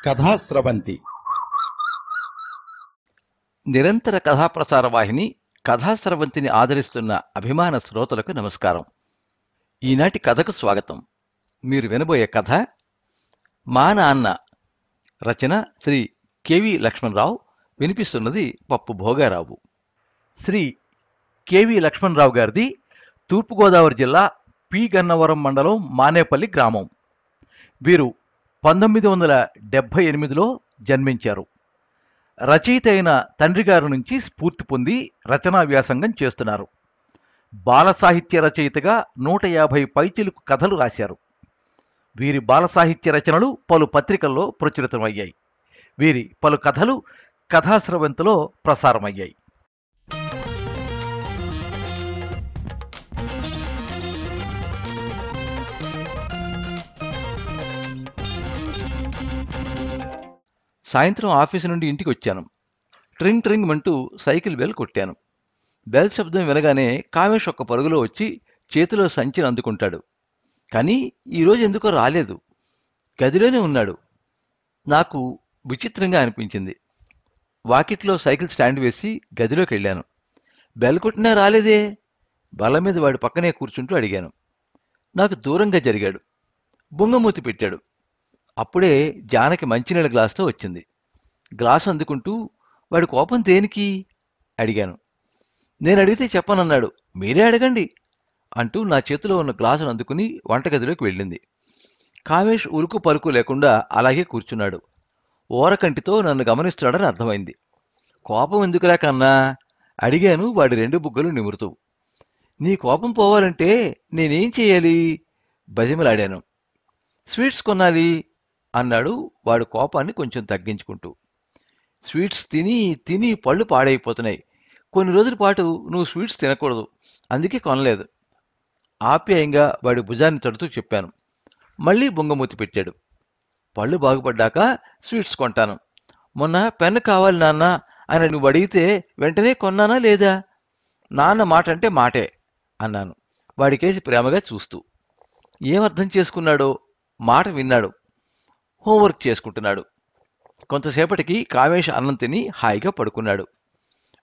కథాస్రవంతి నిరంతర కథాప్రసార వాహిని కథాస్రవంతిని ఆదరిస్తున్న అభిమాన శ్రోతలకు నమస్కారం. ఈనాటి కథకు స్వాగతం. మీరు వినబోయే కథ మా నాన్న. రచన శ్రీ కెవి లక్ష్మణరావు. వినిపిస్తున్నది పప్పు భోగారావు. శ్రీ కెవి లక్ష్మణరావు గారిది తూర్పుగోదావరి జిల్లా పి గన్నవరం మండలం మానేపల్లి గ్రామం. వీరు 1978లో జన్మించారు. రచయిత అయిన తండ్రి గారి నుంచి స్ఫూర్తి పొంది రచనా వ్యాసంగం చేస్తున్నారు. బాల సాహిత్య రచయితగా 150 పైచిలుకు కథలు రాశారు. వీరి బాల సాహిత్య రచనలు పలు పత్రికల్లో ప్రచురితమయ్యాయి. వీరి పలు కథలు కథాస్రవంతిలో ప్రసారమయ్యాయి. సాయంత్రం ఆఫీసు నుండి ఇంటికి వచ్చాను. ట్రింగ్ ట్రింగ్ అంటూ సైకిల్ బెల్ కొట్టాను. బెల్ శబ్దం వినగానే కామేష్ ఒక్క పరుగులో వచ్చి చేతిలో సంచిని అందుకుంటాడు. కానీ ఈరోజు ఎందుకో రాలేదు. గదిలోనే ఉన్నాడు. నాకు విచిత్రంగా అనిపించింది. వాకిట్లో సైకిల్ స్టాండ్ వేసి గదిలోకి వెళ్ళాను. బెల్ కొట్టినా రాలేదే. బల్ల మీద వాడి పక్కనే కూర్చుంటూ అడిగాను. నాకు దూరంగా జరిగాడు. బొంగమూతి పెట్టాడు. అప్పుడే జానకి మంచినీళ్ళ గ్లాసుతో వచ్చింది. గ్లాసు అందుకుంటూ వాడి కోపం దేనికి అడిగాను. నేను అడిగితే చెప్పనన్నాడు. మీరే అడగండి అంటూ నా చేతిలో ఉన్న గ్లాసును అందుకుని వంటగదిలోకి వెళ్ళింది. కామేష్ ఉరుకు పరుకు లేకుండా అలాగే కూర్చున్నాడు. ఓరకంటితో నన్ను గమనిస్తున్నాడని అర్థమైంది. కోపం ఎందుకురా కన్నా అడిగాను వాడి 2 బుగ్గలు నిమురుతూ. నీ కోపం పోవాలంటే నేనేం చేయాలి బజిమలాడాను. స్వీట్స్ కొనాలి అన్నాడు వాడు కోపాన్ని కొంచెం తగ్గించుకుంటూ. స్వీట్స్ తిని తిని పళ్ళు పాడైపోతున్నాయి. కొన్ని రోజుల పాటు నువ్వు స్వీట్స్ తినకూడదు, అందుకే కొనలేదు. ఆప్యాయంగా వాడి భుజాన్ని తడుతూ చెప్పాను. మళ్ళీ బొంగమూతి పెట్టాడు. పళ్ళు బాగుపడ్డాక స్వీట్స్ కొంటాను. మొన్న పెన్ను కావాలి నాన్న అని నువ్వు అడిగితే వెంటనే కొన్నానా లేదా? నాన్న మాట అంటే మాటే అన్నాను వాడికేసి ప్రేమగా చూస్తూ. ఏమర్థం చేసుకున్నాడో మాట విన్నాడు. హోంవర్క్ చేసుకుంటున్నాడు. కొంతసేపటికి కామేష్ అన్నం తిని హాయిగా పడుకున్నాడు.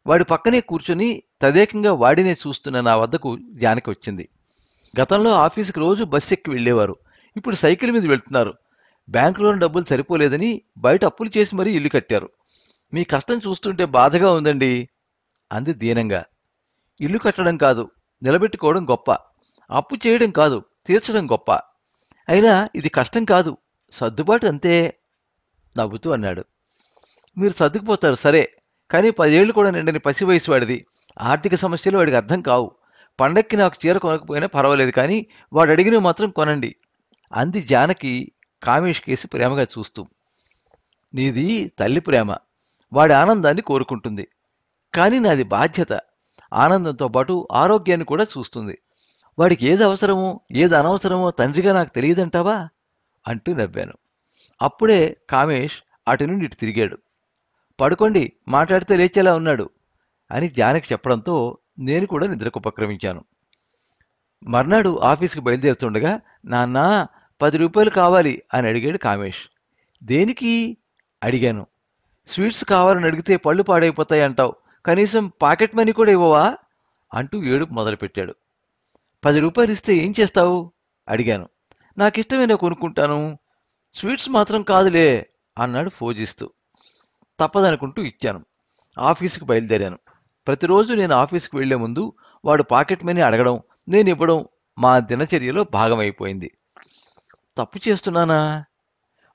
వాడి పక్కనే కూర్చొని తదేకంగా వాడినే చూస్తున్న నా వద్దకు జానకి వచ్చింది. గతంలో ఆఫీసుకి రోజు బస్సు ఎక్కి వెళ్ళేవారు. ఇప్పుడు సైకిల్ మీద వెళ్తున్నారు. బ్యాంకులోని డబ్బులు సరిపోలేదని బయట అప్పులు చేసి మరీ ఇల్లు కట్టారు. మీ కష్టం చూస్తుంటే బాధగా ఉందండి అంది దీనంగా. ఇల్లు కట్టడం కాదు, నిలబెట్టుకోవడం గొప్ప. అప్పు చేయడం కాదు, తీర్చడం గొప్ప. అయినా ఇది కష్టం కాదు, సర్దుబాటు అంతే నవ్వుతూ అన్నాడు. మీరు సర్దుకుపోతారు సరే, కానీ 10 ఏళ్లు కూడా నిండని పసి వయసు వాడిది. ఆర్థిక సమస్యలు వాడికి అర్థం కావు. పండక్కి నాకు చీర కొనకపోయినా పర్వాలేదు, కానీ వాడు అడిగినవి మాత్రం కొనండి అంది జానకి కామేష్ కేసి ప్రేమగా చూస్తూ. నీది తల్లి ప్రేమ, వాడి ఆనందాన్ని కోరుకుంటుంది. కానీ నాది బాధ్యత. ఆనందంతో పాటు ఆరోగ్యాన్ని కూడా చూస్తుంది. వాడికి ఏది అవసరమో ఏది అనవసరమో తండ్రిగా నాకు తెలియదంటావా అంటూ నవ్వాను. అప్పుడే కామేష్ అటు నుండి ఇటు తిరిగాడు. పడుకోండి, మాట్లాడితే లేచేలా ఉన్నాడు అని జానకి చెప్పడంతో నేను కూడా నిద్రకు ఉపక్రమించాను. మర్నాడు ఆఫీస్కి బయలుదేరుతుండగా నాన్న 10 రూపాయలు కావాలి అని అడిగాడు కామేష్. దేనికి అడిగాను. స్వీట్స్ కావాలని అడిగితే పళ్ళు పాడైపోతాయి అంటావు, కనీసం పాకెట్ మనీ కూడా ఇవ్వవా అంటూ ఏడుపు మొదలుపెట్టాడు. 10 రూపాయలు ఇస్తే ఏం చేస్తావు అడిగాను. నాకిష్టమైనా కొనుక్కుంటాను, స్వీట్స్ మాత్రం కాదులే అన్నాడు ఫోజిస్తూ. తప్పదనుకుంటూ ఇచ్చాను. ఆఫీసుకు బయలుదేరాను. ప్రతిరోజు నేను ఆఫీసుకు వెళ్లే ముందు వాడు పాకెట్ మనీ అడగడం, నేను ఇవ్వడం మా దినచర్యలో భాగమైపోయింది. తప్పు చేస్తున్నానా?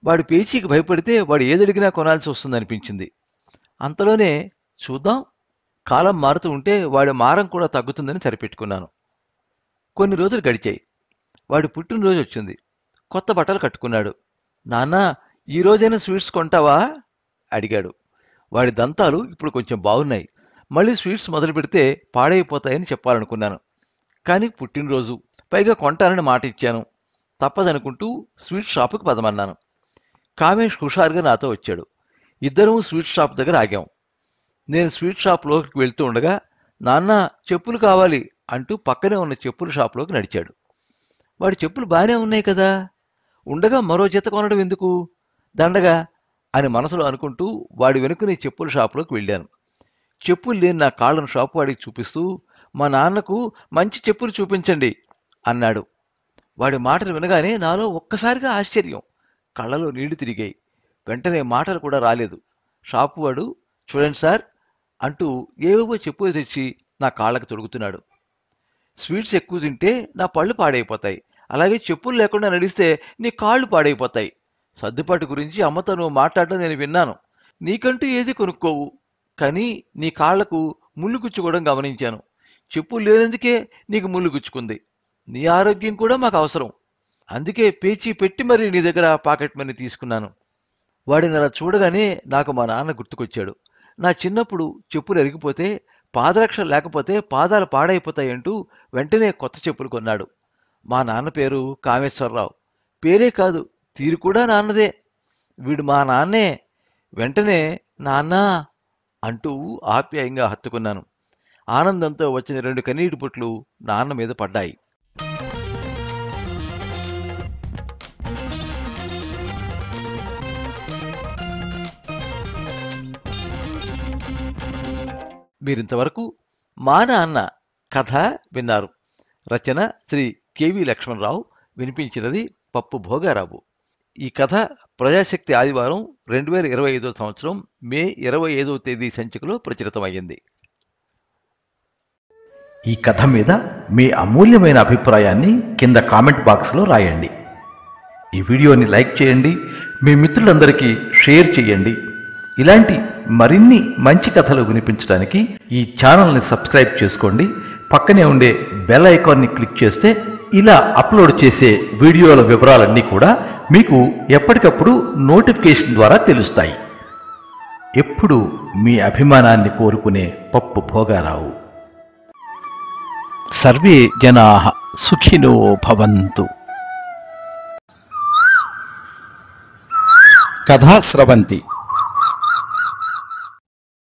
వాడి పేచీకి భయపడితే వాడు ఏదడిగినా కొనాల్సి వస్తుందనిపించింది. అంతలోనే చూద్దాం, కాలం మారుతూ ఉంటే వాడి మారం కూడా తగ్గుతుందని సరిపెట్టుకున్నాను. కొన్ని రోజులు గడిచాయి. వాడి పుట్టినరోజు వచ్చింది. కొత్త బట్టలు కట్టుకున్నాడు. నాన్న, ఈ రోజైనా స్వీట్స్ కొంటావా అడిగాడు. వాడి దంతాలు ఇప్పుడు కొంచెం బాగున్నాయి. మళ్ళీ స్వీట్స్ మొదలు పెడితే పాడైపోతాయని చెప్పాలనుకున్నాను. కానీ పుట్టినరోజు, పైగా కొంటానని మాట ఇచ్చాను. తప్పదనుకుంటూ స్వీట్ షాపుకి పదమన్నాను. కామేష్ హుషారుగా నాతో వచ్చాడు. ఇద్దరం స్వీట్ షాప్ దగ్గర ఆగాం. నేను స్వీట్ షాప్లోకి వెళ్తూ ఉండగా, నాన్న చెప్పులు కావాలి అంటూ పక్కనే ఉన్న చెప్పుల షాపులోకి నడిచాడు. వాడి చెప్పులు బాగానే ఉన్నాయి కదా, ఉండగా మరో జత కొనడం ఎందుకు? దండగా అని మనసులో అనుకుంటూ వాడి వెనుకనే చెప్పుల షాపులోకి వెళ్ళాను. చెప్పులు లేని నా కాళ్ళను షాపు వాడికి చూపిస్తూ, మా నాన్నకు మంచి చెప్పులు చూపించండి అన్నాడు. వాడి మాటలు వినగానే నాలో ఒక్కసారిగా ఆశ్చర్యం, కళ్ళలో నీళ్లు తిరిగాయి. వెంటనే మాటలు కూడా రాలేదు. షాపువాడు, చూడండి సార్ అంటూ ఏవేవో చెప్పులు తెచ్చి నా కాళ్ళకు తొడుగుతున్నాడు. స్వీట్స్ ఎక్కువ తింటే నా పళ్ళు పాడైపోతాయి, అలాగే చెప్పులు లేకుండా నడిస్తే నీ కాళ్ళు పాడైపోతాయి. సర్దుబాటు గురించి అమ్మతో నువ్వు మాట్లాడడం నేను విన్నాను. నీకంటూ ఏది కొనుక్కోవు, కానీ నీ కాళ్లకు ముళ్ళు గుచ్చుకోవడం గమనించాను. చెప్పులు లేనందుకే నీకు ముళ్ళు గుచ్చుకుంది. నీ ఆరోగ్యం కూడా మాకు అవసరం, అందుకే పేచీ పెట్టి మరీ నీ దగ్గర పాకెట్ మనీ తీసుకున్నాను. వాడిని అలా చూడగానే నాకు మా నాన్న గుర్తుకొచ్చాడు. నా చిన్నప్పుడు చెప్పులు అరిగిపోతే, పాదరక్ష లేకపోతే పాదాలు పాడైపోతాయంటూ వెంటనే కొత్త చెప్పులు కొన్నాడు. మా నాన్న పేరు కామేశ్వరరావు. పేరే కాదు, తీరు కూడా నాన్నదే. వీడు మా నాన్నే. వెంటనే నాన్నా అంటూ ఆప్యాయంగా హత్తుకున్నాను. ఆనందంతో వచ్చిన 2 కన్నీటి బొట్లు నాన్న మీద పడ్డాయి. మీరింతవరకు మా నాన్న కథ విన్నారు. రచన శ్రీ కెవి లక్ష్మణరావు. వినిపించినది పప్పు భోగారావు. ఈ కథ ప్రజాశక్తి ఆదివారం 2025 సంవత్సరం మే 25వ తేదీ సంచికలో ప్రచురితమయ్యింది. ఈ కథ మీద మీ అమూల్యమైన అభిప్రాయాన్ని కింద కామెంట్ బాక్స్లో రాయండి. ఈ వీడియోని లైక్ చేయండి, మీ మిత్రులందరికీ షేర్ చేయండి. ఇలాంటి మరిన్ని మంచి కథలు వినిపించడానికి ఈ ఛానల్ని సబ్స్క్రైబ్ చేసుకోండి. పక్కనే ఉండే బెల్ ఐకాన్ని క్లిక్ చేస్తే ఇలా అప్లోడ్ చేసే వీడియోల వివరాలన్నీ కూడా మీకు ఎప్పటికప్పుడు నోటిఫికేషన్ ద్వారా తెలుస్తాయి. ఎప్పుడు మీ అభిమానాన్ని కోరుకునే పప్పు భోగారావు. సర్వే జనాః సుఖినో భవంతు. కథా స్రవంతి